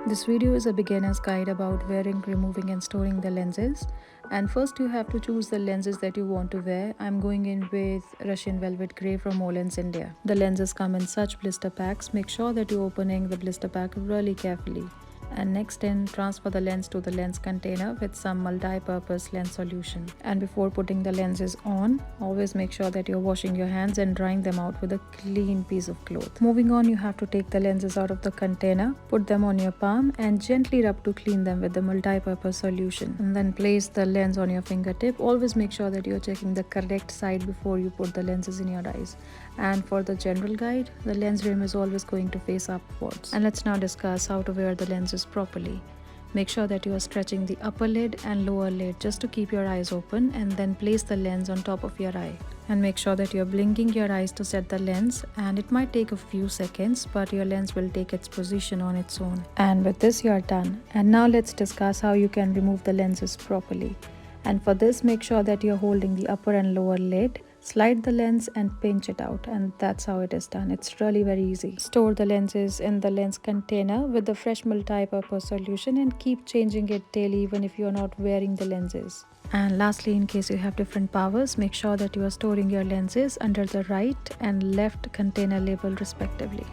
This video is a beginner's guide about wearing, removing and storing the lenses. And first you have to choose the lenses that you want to wear. I'm going in with Russian Velvet Grey from OLENS India. The lenses come in such blister packs. Make sure that you're opening the blister pack really carefully. And next in, transfer the lens to the lens container with some multi-purpose lens solution. And before putting the lenses on, always make sure that you're washing your hands and drying them out with a clean piece of cloth. Moving on, you have to take the lenses out of the container, put them on your palm and gently rub to clean them with the multi-purpose solution. And then place the lens on your fingertip. Always make sure that you're checking the correct side before you put the lenses in your eyes. And for the general guide, the lens rim is always going to face upwards. And let's now discuss how to wear the lenses properly. Make sure that you are stretching the upper lid and lower lid just to keep your eyes open, and then place the lens on top of your eye. And make sure that you're blinking your eyes to set the lens, and it might take a few seconds, but your lens will take its position on its own. And with this, you're done. And now let's discuss how you can remove the lenses properly. And for this, make sure that you're holding the upper and lower lid. Slide the lens and pinch it out, and that's how it is done. It's really very easy. Store the lenses in the lens container with the fresh multi-purpose solution and keep changing it daily even if you're not wearing the lenses. And lastly, in case you have different powers, make sure that you are storing your lenses under the right and left container label respectively.